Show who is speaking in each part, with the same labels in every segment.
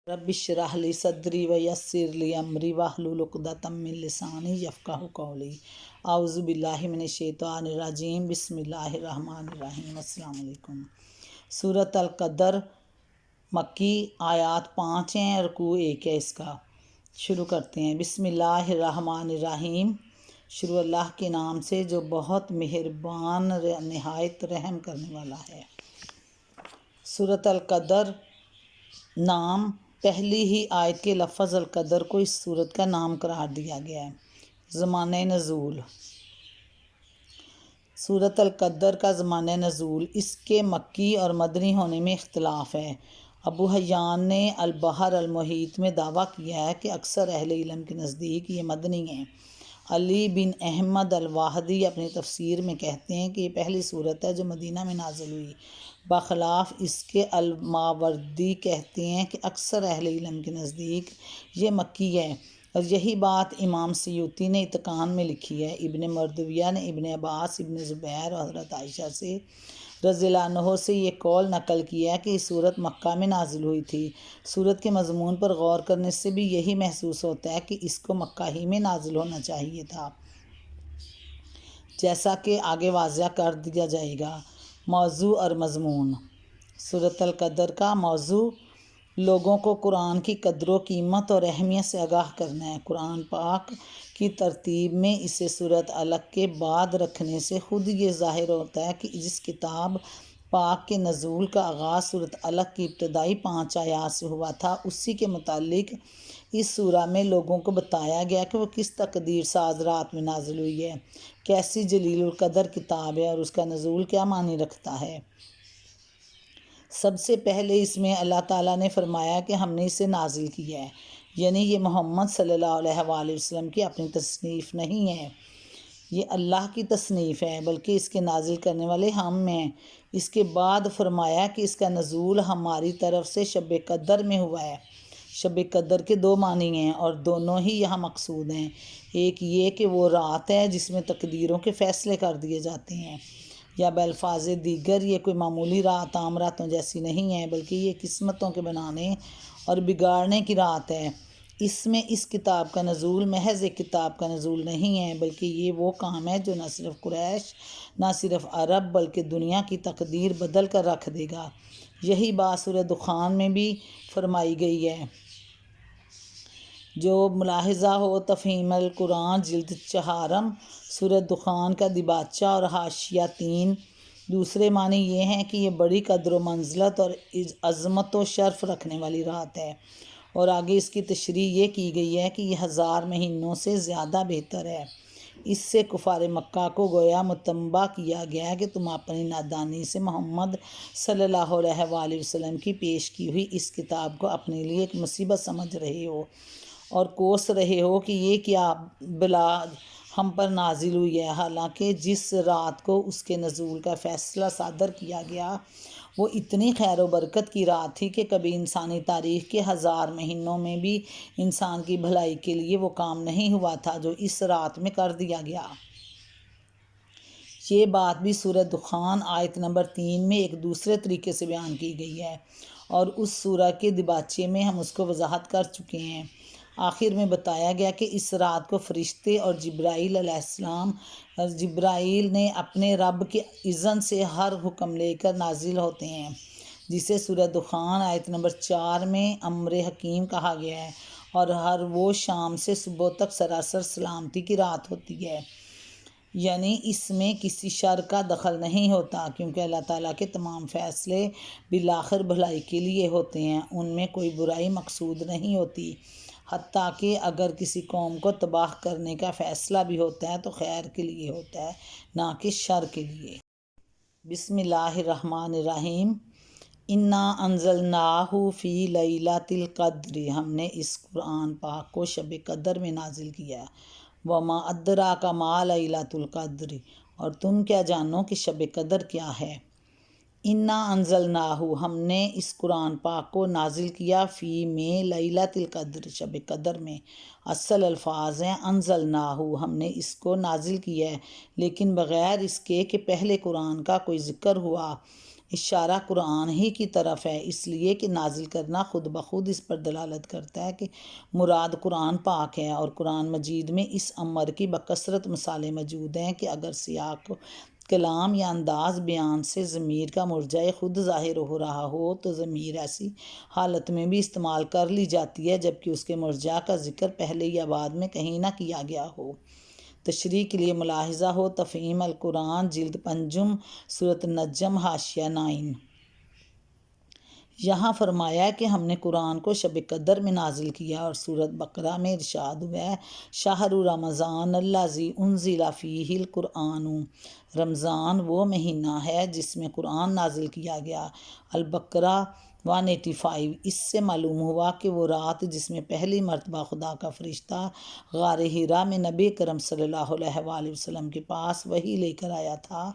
Speaker 1: رب اشرح لی صدری ویسر لی امری واحلل عقدۃ من لسانی یفقہوا قولی۔ اعوذ باللہ من الشیطان الرجیم، بسم اللہ الرحمن الرحیم۔ السلام علیکم۔ سورۃ القدر مکی، آیات 5 ہیں، رکوع 1 ہے اس کا۔ شروع کرتے ہیں۔ بسم اللہ الرحمن الرحیم، شروع اللہ کے نام سے جو بہت مہربان نہایت رحم کرنے والا ہے۔ سورۃ القدر نام پہلی ہی آیت کے لفظ القدر کو اس سورت کا نام قرار دیا گیا ہے۔ زمانہ نزول۔ سورۃ القدر کا زمانہ نزول، اس کے مکی اور مدنی ہونے میں اختلاف ہے۔ ابو حیان نے البحر المحیط میں دعویٰ کیا ہے کہ اکثر اہل علم کے نزدیک یہ مدنی ہیں۔ علی بن احمد الواحدی اپنی تفسیر میں کہتے ہیں کہ یہ پہلی سورت ہے جو مدینہ میں نازل ہوئی۔ بخلاف اس کے الماوردی کہتے ہیں کہ اکثر اہل علم کے نزدیک یہ مکی ہے، اور یہی بات امام سیوطی نے اتقان میں لکھی ہے۔ ابن مردویہ نے ابن عباس، ابن زبیر اور حضرت عائشہ سے رضی اللہ عنہ سے یہ قول نقل کیا ہے کہ یہ سورت مکہ میں نازل ہوئی تھی۔ سورت کے مضمون پر غور کرنے سے بھی یہی محسوس ہوتا ہے کہ اس کو مکہ ہی میں نازل ہونا چاہیے تھا، جیسا کہ آگے واضح کر دیا جائے گا۔ موضوع اور مضمون۔ سورۃ القدر کا موضوع لوگوں کو قرآن کی قدر و قیمت اور اہمیت سے آگاہ کرنا ہے۔ قرآن پاک کی ترتیب میں اسے سورۃ الق کے بعد رکھنے سے خود یہ ظاہر ہوتا ہے کہ جس کتاب پاک کے نزول کا آغاز سورۃ الق کی ابتدائی 5 آیات سے ہوا تھا، اسی کے متعلق اس سورہ میں لوگوں کو بتایا گیا کہ وہ کس تقدیر ساز رات میں نازل ہوئی ہے، کیسی جلیل القدر کتاب ہے اور اس کا نزول کیا معنی رکھتا ہے۔ سب سے پہلے اس میں اللہ تعالیٰ نے فرمایا کہ ہم نے اسے نازل کیا ہے، یعنی یہ محمد صلی اللہ علیہ وآلہ وسلم کی اپنی تصنیف نہیں ہے، یہ اللہ کی تصنیف ہے، بلکہ اس کے نازل کرنے والے ہم ہیں۔ اس کے بعد فرمایا کہ اس کا نزول ہماری طرف سے شب قدر میں ہوا ہے۔ شب قدر کے 2 معنی ہیں اور دونوں ہی یہاں مقصود ہیں۔ ایک یہ کہ وہ رات ہے جس میں تقدیروں کے فیصلے کر دیے جاتے ہیں، یا بالفاظ دیگر یہ کوئی معمولی رات عام راتوں جیسی نہیں ہے، بلکہ یہ قسمتوں کے بنانے اور بگاڑنے کی رات ہے۔ اس میں اس کتاب کا نزول محض ایک کتاب کا نزول نہیں ہے، بلکہ یہ وہ کام ہے جو نہ صرف قریش، نہ صرف عرب، بلکہ دنیا کی تقدیر بدل کر رکھ دے گا۔ یہی بات سورہ دخان میں بھی فرمائی گئی ہے۔ جو ملاحظہ ہو تفہیم القرآن جلد 4 سورہ دخان کا دیباچہ اور حاشیہ 3۔ دوسرے معنی یہ ہیں کہ یہ بڑی قدر و منزلت اور عظمت و شرف رکھنے والی رات ہے، اور آگے اس کی تشریح یہ کی گئی ہے کہ یہ 1000 مہینوں سے زیادہ بہتر ہے۔ اس سے کفار مکہ کو گویا متنبہ کیا گیا ہے کہ تم اپنی نادانی سے محمد صلی اللہ علیہ وآلہ وسلم کی پیش کی ہوئی اس کتاب کو اپنے لیے ایک مصیبت سمجھ رہے ہو اور کوس رہے ہو کہ یہ کیا بلا ہم پر نازل ہوئی ہے، حالانکہ جس رات کو اس کے نزول کا فیصلہ صادر کیا گیا وہ اتنی خیر و برکت کی رات تھی کہ کبھی انسانی تاریخ کے 1000 مہینوں میں بھی انسان کی بھلائی کے لیے وہ کام نہیں ہوا تھا جو اس رات میں کر دیا گیا۔ یہ بات بھی سورہ دخان آیت نمبر 3 میں ایک دوسرے طریقے سے بیان کی گئی ہے، اور اس سورہ کے دیباچے میں ہم اس کو وضاحت کر چکے ہیں۔ آخر میں بتایا گیا کہ اس رات کو فرشتے اور جبرائیل علیہ السلام جبرائیل نے اپنے رب کے اذن سے ہر حکم لے کر نازل ہوتے ہیں، جسے سورہ دخان آیت نمبر 4 میں امر حکیم کہا گیا ہے، اور ہر وہ شام سے صبح تک سراسر سلامتی کی رات ہوتی ہے، یعنی اس میں کسی شر کا دخل نہیں ہوتا، کیونکہ اللہ تعالیٰ کے تمام فیصلے بالآخر بھلائی کے لیے ہوتے ہیں، ان میں کوئی برائی مقصود نہیں ہوتی۔ حتیٰ کہ اگر کسی قوم کو تباہ کرنے کا فیصلہ بھی ہوتا ہے تو خیر کے لیے ہوتا ہے، نہ کہ شر کے لیے۔ بسم اللہ الرحمن الرحیم۔ انا انزلناہ فی لیلۃ القدر، ہم نے اس قرآن پاک کو شب قدر میں نازل کیا۔ وما ادراک ما لیلۃ القدر، اور تم کیا جانو کہ شب قدر کیا ہے۔ انا انزلناہ، ہم نے اس قرآن پاک کو نازل کیا، فی میں لیلۃ القدر، شب قدر میں۔ اصل الفاظ ہیں انزلناہ، ہم نے اس کو نازل کیا ہے، لیکن بغیر اس کے کہ پہلے قرآن کا کوئی ذکر ہوا۔ اشارہ قرآن ہی کی طرف ہے، اس لیے کہ نازل کرنا خود بخود اس پر دلالت کرتا ہے کہ مراد قرآن پاک ہے، اور قرآن مجید میں اس امر کی بکثرت مثالیں موجود ہیں کہ اگر سیاق کلام یا انداز بیان سے ضمیر کا مرجع خود ظاہر ہو رہا ہو تو ضمیر ایسی حالت میں بھی استعمال کر لی جاتی ہے جبکہ اس کے مرجع کا ذکر پہلے یا بعد میں کہیں نہ کیا گیا ہو۔ تشریح کے لیے ملاحظہ ہو تفہیم القرآن جلد پنجم سورۃ النجم حاشیہ 9۔ یہاں فرمایا ہے کہ ہم نے قرآن کو شب قدر میں نازل کیا، اور سورۃ بقرہ میں ارشاد ہوا ہے شہر رمضان الذی انزل فیہ القرآن، رمضان وہ مہینہ ہے جس میں قرآن نازل کیا گیا۔ البقرہ 185۔ اس سے معلوم ہوا کہ وہ رات جس میں پہلی مرتبہ خدا کا فرشتہ غار حرا میں نبی کرم صلی اللہ علیہ وآلہ وسلم کے پاس وحی لے کر آیا تھا،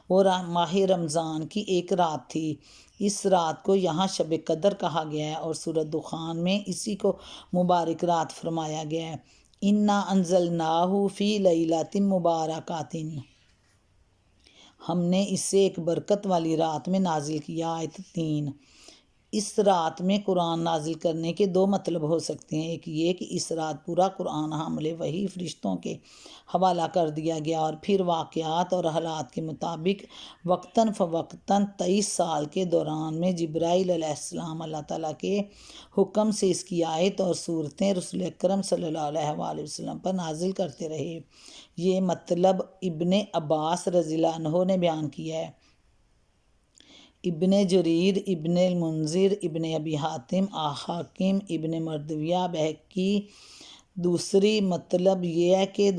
Speaker 1: وہ ماہ رمضان کی ایک رات تھی۔ اس رات کو یہاں شب قدر کہا گیا ہے، اور سورۃ دخان میں اسی کو مبارک رات فرمایا گیا ہے۔ انا انزلناہ فی لیلۃ مبارکۃ، ہم نے اسے ایک برکت والی رات میں نازل کیا۔ آیت 3۔ اس رات میں قرآن نازل کرنے کے دو مطلب ہو سکتے ہیں، ایک یہ کہ اس رات پورا قرآن حامل وحی فرشتوں کے حوالہ کر دیا گیا، اور پھر واقعات اور حالات کے مطابق وقتاً فوقتاً 23 سال کے دوران میں جبرائیل علیہ السلام اللہ تعالیٰ کے حکم سے اس کی آیت اور صورتیں رسول اکرم صلی اللہ علیہ وآلہ وسلم پر نازل کرتے رہے۔ یہ مطلب ابن عباس رضی اللہ عنہ نے بیان کیا ہے۔ ابن جریر، ابن المنذر، ابن ابی حاتم، حاکم، ابن مردویہ، بہقی۔ دوسری مطلب یہ ہے کہ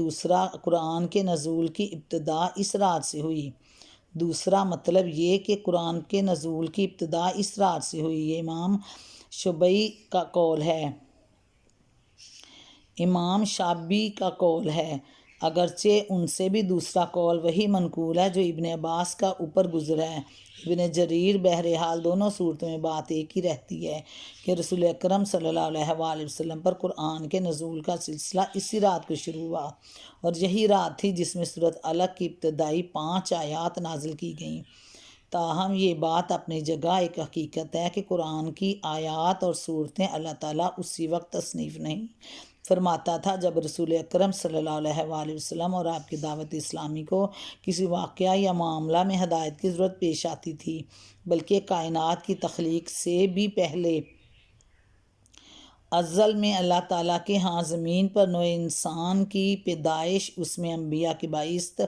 Speaker 1: قرآن کے نزول کی ابتدا اس رات سے ہوئی۔ دوسرا مطلب یہ کہ قرآن کے نزول کی ابتدا اس رات سے ہوئی۔ یہ امام شعبی کا قول ہے۔ امام شعبی کا قول ہے، اگرچہ ان سے بھی دوسرا قول وہی منقول ہے جو ابن عباس کا اوپر گزرا ہے۔ ابن جریر بہرحال دونوں صورتوں میں بات ایک ہی رہتی ہے کہ رسول اکرم صلی اللہ علیہ وآلہ وسلم پر قرآن کے نزول کا سلسلہ اسی رات کو شروع ہوا، اور یہی رات تھی جس میں سورۃ علق کی ابتدائی 5 آیات نازل کی گئیں۔ تاہم یہ بات اپنی جگہ ایک حقیقت ہے کہ قرآن کی آیات اور صورتیں اللہ تعالیٰ اسی وقت تصنیف نہیں فرماتا تھا جب رسول اکرم صلی اللہ علیہ وآلہ وسلم اور آپ کی دعوت اسلامی کو کسی واقعہ یا معاملہ میں ہدایت کی ضرورت پیش آتی تھی، بلکہ کائنات کی تخلیق سے بھی پہلے ازل میں اللہ تعالیٰ کے ہاں زمین پر نوع انسان کی پیدائش، اس میں انبیاء کے باعث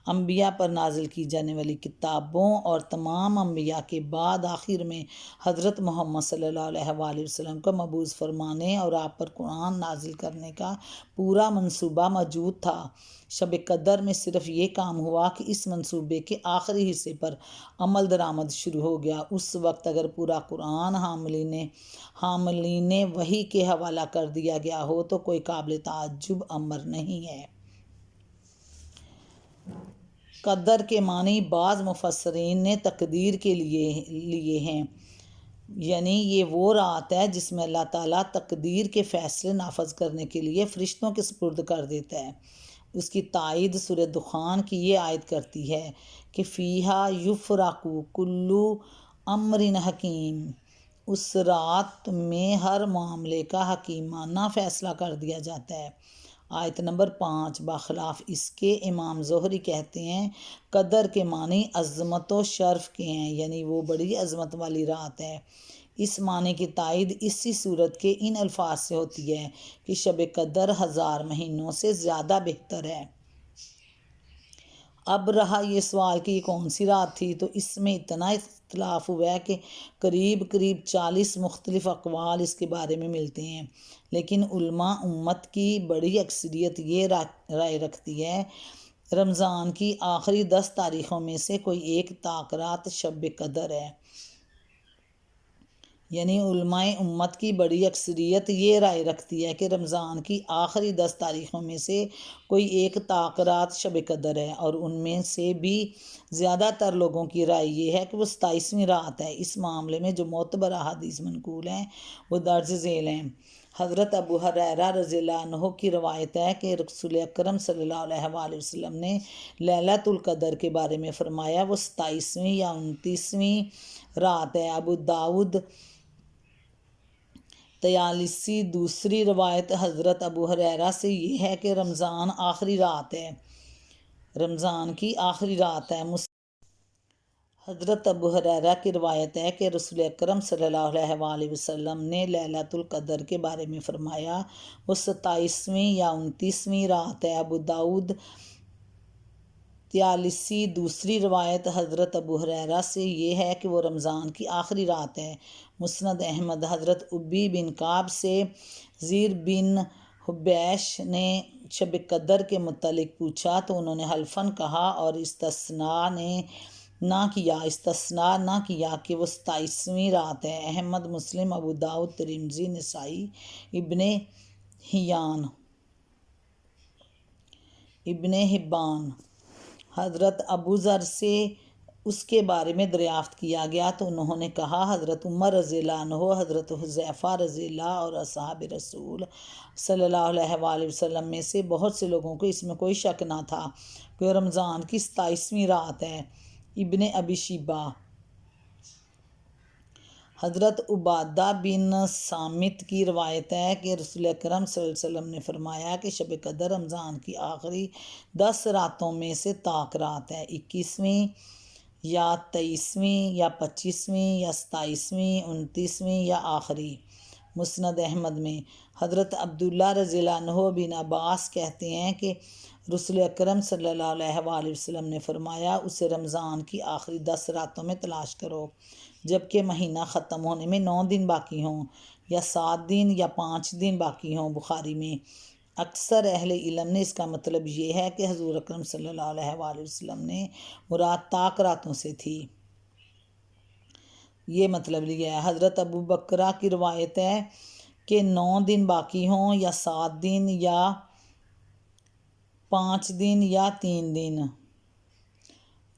Speaker 1: انبیاء پر نازل کی جانے والی کتابوں، اور تمام انبیاء کے بعد آخر میں حضرت محمد صلی اللہ علیہ وآلہ وسلم کو مبعوث فرمانے اور آپ پر قرآن نازل کرنے کا پورا منصوبہ موجود تھا۔ شب قدر میں صرف یہ کام ہوا کہ اس منصوبے کے آخری حصے پر عمل درآمد شروع ہو گیا۔ اس وقت اگر پورا قرآن حاملین وحی کے حوالہ کر دیا گیا ہو تو کوئی قابل تعجب امر نہیں ہے۔ قدر کے معنی بعض مفسرین نے تقدیر کے لیے ہیں، یعنی یہ وہ رات ہے جس میں اللہ تعالیٰ تقدیر کے فیصلے نافذ کرنے کے لیے فرشتوں کے سپرد کر دیتا ہے۔ اس کی تائید سورۃ دخان کی یہ آیت کرتی ہے کہ فیہا یفرق کل امر حکیم، اس رات میں ہر معاملے کا حکیمانہ فیصلہ کر دیا جاتا ہے۔ آیت نمبر 5۔ بخلاف اس کے امام زہری کہتے ہیں قدر کے معنی عظمت و شرف کے ہیں، یعنی وہ بڑی عظمت والی رات ہے۔ اس معنی کی تائید اسی صورت کے ان الفاظ سے ہوتی ہے کہ شب قدر 1000 مہینوں سے زیادہ بہتر ہے۔ اب رہا یہ سوال کہ یہ کون سی رات تھی، تو اس میں اتنا اختلاف ہوا ہے کہ قریب 40 مختلف اقوال اس کے بارے میں ملتے ہیں، لیکن علماء امت کی بڑی اکثریت یہ رائے رکھتی ہے رمضان کی آخری 10 تاریخوں میں سے کوئی ایک رات شب قدر ہے۔ یعنی علماء امت کی بڑی اکثریت یہ رائے رکھتی ہے کہ رمضان کی آخری 10 تاریخوں میں سے کوئی ایک رات شب قدر ہے، اور ان میں سے بھی زیادہ تر لوگوں کی رائے یہ ہے کہ وہ 27ویں رات ہے۔ اس معاملے میں جو معتبر احادیث منقول ہیں وہ درج ذیل ہیں۔ حضرت ابو ہریرہ رضی اللہ عنہ کی روایت ہے کہ رسول اکرم صلی اللہ علیہ وآلہ وسلم نے لیلۃ القدر کے بارے میں فرمایا وہ 27ویں یا 29ویں رات ہے۔ ابو داؤد 43۔ دوسری روایت حضرت ابو ہریرہ سے یہ ہے کہ رمضان آخری رات ہے، رمضان کی آخری رات ہے۔ حضرت ابو ہریرہ کی روایت ہے کہ رسول اکرم صلی اللہ علیہ وآلہ وسلم نے لیلۃ القدر کے بارے میں فرمایا وہ 27ویں یا 29ویں رات ہے۔ ابو داؤد 43۔ دوسری روایت حضرت ابو ہریرہ سے یہ ہے کہ وہ رمضان کی آخری رات ہے۔ مسند احمد۔ حضرت ابی بن کعب سے زیر بن حبیش نے شب قدر کے متعلق پوچھا تو انہوں نے حلفاً کہا اور استثناء نہ کیا کہ وہ 27ویں رات ہے۔ احمد، مسلم، ابو داؤد، ترمذی، نسائی، ابن حبان۔ حضرت ابو ذر سے اس کے بارے میں دریافت کیا گیا تو انہوں نے کہا حضرت عمر رضی اللہ عنہ، حضرت حذیفہ رضی اللہ اور اصحاب رسول صلی اللہ علیہ وآلہ وسلم میں سے بہت سے لوگوں کو اس میں کوئی شک نہ تھا کہ رمضان کی 27ویں رات ہے۔ ابن ابی شیبہ۔ حضرت عبادہ بن صامت کی روایت ہے کہ رسول اکرم صلی اللہ علیہ وسلم نے فرمایا کہ شب قدر رمضان کی آخری 10 راتوں میں سے طاق رات ہے، 21ویں یا 23ویں یا 25ویں یا 27ویں، 29ویں یا آخری۔ مسند احمد میں حضرت عبداللہ رضی اللہ عنہ بن عباس کہتے ہیں کہ رسول اکرم صلی اللہ علیہ وآلہ وسلم نے فرمایا اسے رمضان کی آخری 10 راتوں میں تلاش کرو جبکہ مہینہ ختم ہونے میں 9 دن باقی ہوں یا 7 دن یا 5 دن باقی ہوں۔ بخاری میں۔ اکثر اہل علم نے اس کا مطلب یہ ہے کہ حضور اکرم صلی اللہ علیہ وآلہ وسلم نے مراد طاق راتوں سے تھی، یہ مطلب لیا ہے۔ حضرت ابو بکرہ کی روایت ہے کہ 9 دن باقی ہوں یا 7 دن یا 5 دن یا 3 دن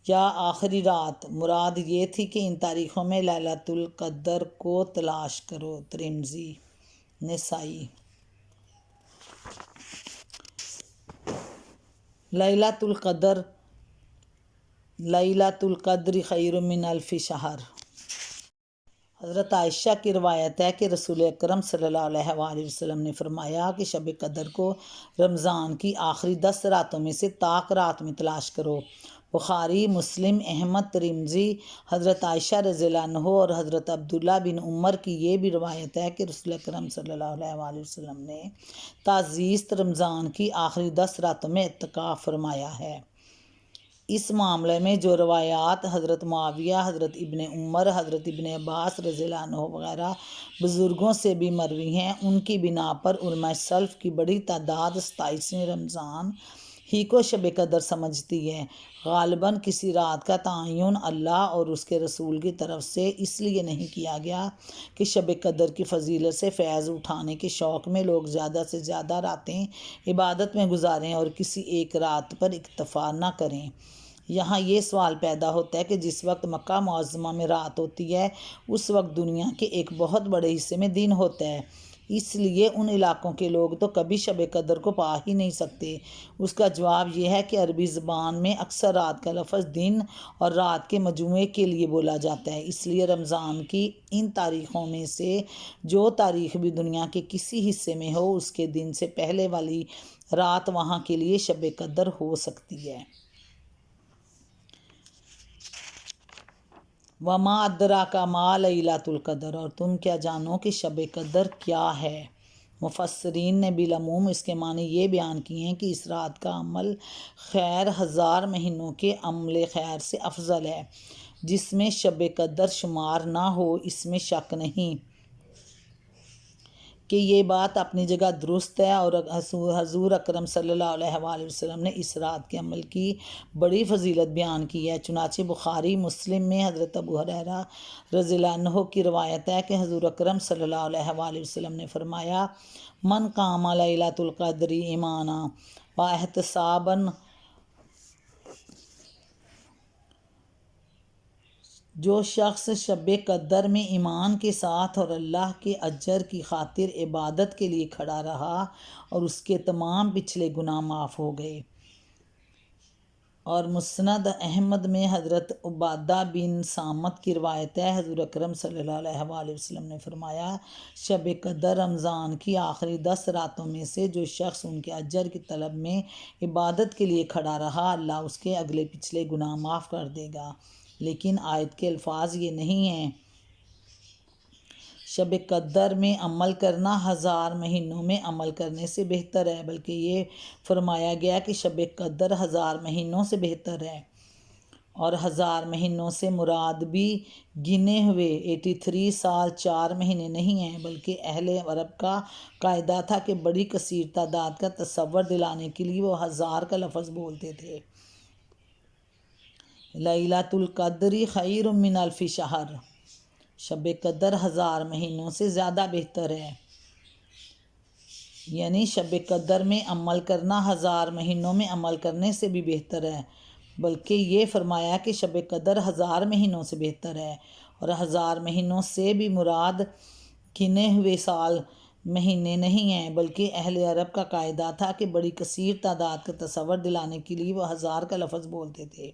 Speaker 1: یا آخری رات، مراد یہ تھی کہ ان تاریخوں میں لیلۃ القدر کو تلاش کرو۔ ترمذی، نسائی۔ لیلۃ القدر خیر من الف شہر۔ حضرت عائشہ کی روایت ہے کہ رسول اکرم صلی اللہ علیہ وآلہ وسلم نے فرمایا کہ شب قدر کو رمضان کی آخری 10 راتوں میں سے طاق رات میں تلاش کرو۔ بخاری، مسلم، احمد، ترمذی۔ حضرت عائشہ رضی اللہ عنہ اور حضرت عبداللہ بن عمر کی یہ بھی روایت ہے کہ رسول اکرم صلی اللہ علیہ وآلہ وسلم نے تعزیت رمضان کی آخری 10 راتوں میں اعتکاف فرمایا ہے۔ اس معاملے میں جو روایات حضرت معاویہ، حضرت ابن عمر، حضرت ابن عباس رضی اللہ عنہ وغیرہ بزرگوں سے بھی مروی ہیں، ان کی بنا پر علماء سلف کی بڑی تعداد 27ویں رمضان ہی کو شب قدر سمجھتی ہے۔ غالباً کسی رات کا تعین اللہ اور اس کے رسول کی طرف سے اس لیے نہیں کیا گیا کہ شب قدر کی فضیلت سے فیض اٹھانے کے شوق میں لوگ زیادہ سے زیادہ راتیں عبادت میں گزاریں اور کسی ایک رات پر اکتفا نہ کریں۔ یہاں یہ سوال پیدا ہوتا ہے کہ جس وقت مکہ معظمہ میں رات ہوتی ہے اس وقت دنیا کے ایک بہت بڑے حصے میں دن ہوتا ہے، اس لیے ان علاقوں کے لوگ تو کبھی شب قدر کو پا ہی نہیں سکتے۔ اس کا جواب یہ ہے کہ عربی زبان میں اکثر رات کا لفظ دن اور رات کے مجموعے کے لیے بولا جاتا ہے، اس لیے رمضان کی ان تاریخوں میں سے جو تاریخ بھی دنیا کے کسی حصے میں ہو اس کے دن سے پہلے والی رات وہاں کے لیے شب قدر ہو سکتی ہے۔ وما ادراک ما لیلۃ القدر، اور تم کیا جانو کہ شب قدر کیا ہے۔ مفسرین نے بالعموم اس کے معنی یہ بیان کیے ہیں کہ اس رات کا عمل خیر 1000 مہینوں کے عمل خیر سے افضل ہے۔ جس میں شب قدر شمار نہ ہو اس میں شک نہیں کہ یہ بات اپنی جگہ درست ہے، اور حضور اکرم صلی اللہ علیہ وآلہ وسلم نے اس رات کے عمل کی بڑی فضیلت بیان کی ہے۔ چنانچہ بخاری، مسلم میں حضرت ابو ہریرہ رضی اللہ عنہ کی روایت ہے کہ حضور اکرم صلی اللہ علیہ وآلہ وسلم نے فرمایا من قام لیلۃ القدر ایمانا و احتسابا جو شخص شب قدر میں ایمان کے ساتھ اور اللہ کے اجر کی خاطر عبادت کے لیے کھڑا رہا اور اس کے تمام پچھلے گناہ معاف ہو گئے۔ اور مسند احمد میں حضرت عبادہ بن صامت کی روایت ہے، حضور اکرم صلی اللہ علیہ وآلہ وسلم نے فرمایا، شب قدر رمضان کی آخری 10 راتوں میں سے جو شخص ان کے اجر کی طلب میں عبادت کے لیے کھڑا رہا، اللہ اس کے اگلے پچھلے گناہ معاف کر دے گا۔ لیکن آیت کے الفاظ یہ نہیں ہیں شب قدر میں عمل کرنا 1000 مہینوں میں عمل کرنے سے بہتر ہے، بلکہ یہ فرمایا گیا کہ شب قدر 1000 مہینوں سے بہتر ہے، اور 1000 مہینوں سے مراد بھی گنے ہوئے 83 سال 4 مہینے نہیں ہیں، بلکہ اہل عرب کا قاعدہ تھا کہ بڑی کثیر تعداد کا تصور دلانے کے لیے وہ 1000 کا لفظ بولتے تھے۔ لیلۃ القدر خیر من الف شہر، شب قدر 1000 مہینوں سے زیادہ بہتر ہے، یعنی شب قدر میں عمل کرنا 1000 مہینوں میں عمل کرنے سے بھی بہتر ہے، بلکہ یہ فرمایا کہ شب قدر 1000 مہینوں سے بہتر ہے، اور 1000 مہینوں سے بھی مراد گنے ہوئے سال مہینے نہیں ہیں، بلکہ اہل عرب کا قاعدہ تھا کہ بڑی کثیر تعداد کا تصور دلانے کے لیے وہ 1000 کا لفظ بولتے تھے۔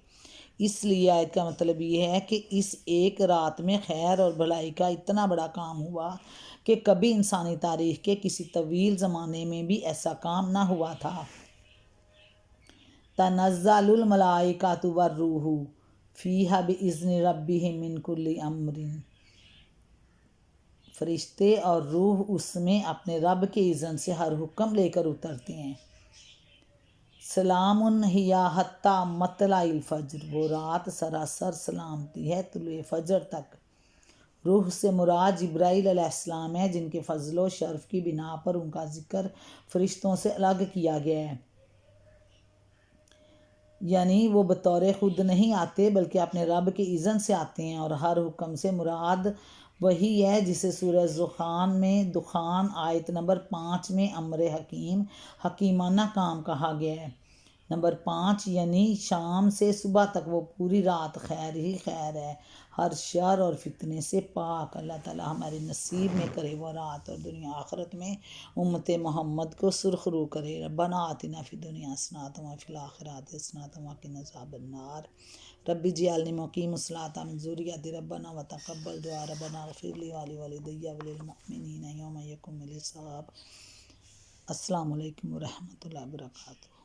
Speaker 1: اس لیے آیت کا مطلب یہ ہے کہ اس ایک رات میں خیر اور بھلائی کا اتنا بڑا کام ہوا کہ کبھی انسانی تاریخ کے کسی طویل زمانے میں بھی ایسا کام نہ ہوا تھا۔ تنزل الملائکۃ والروح فیہا بإذن ربہم من کل امر، فرشتے اور روح اس میں اپنے رب کے اذن سے ہر حکم لے کر اترتے ہیں۔ سلام ہی حتی مطلع الفجر، وہ رات سراسر سلامتی ہے طلوع فجر تک۔ روح سے مراد جبرائیل علیہ السلام ہے، جن کے فضل و شرف کی بنا پر ان کا ذکر فرشتوں سے الگ کیا گیا ہے، یعنی وہ بطور خود نہیں آتے بلکہ اپنے رب کے اذن سے آتے ہیں، اور ہر حکم سے مراد وہی ہے جسے سورہ دخان آیت نمبر 5 میں امر حکیم، حکیمانہ کام کہا گیا ہے۔ نمبر 5 یعنی شام سے صبح تک وہ پوری رات خیر ہی خیر ہے، ہر شر اور فتنے سے پاک۔ اللہ تعالیٰ ہمارے نصیب میں کرے وہ رات، اور دنیا آخرت میں امت محمد کو سرخ رو کرے۔ ربنا آتنا فی الدنیا حسنۃ وفی الآخرۃ حسنۃ وقنا عذاب النار۔ رب اجعلنی مقیم الصلاۃ ومن ذریتی ربنا وتقبل دعاء ربنا اغفر لی ولوالدی وللمؤمنین یوم یقوم الحساب۔ السلام علیکم ورحمۃ اللہ وبرکاتہ۔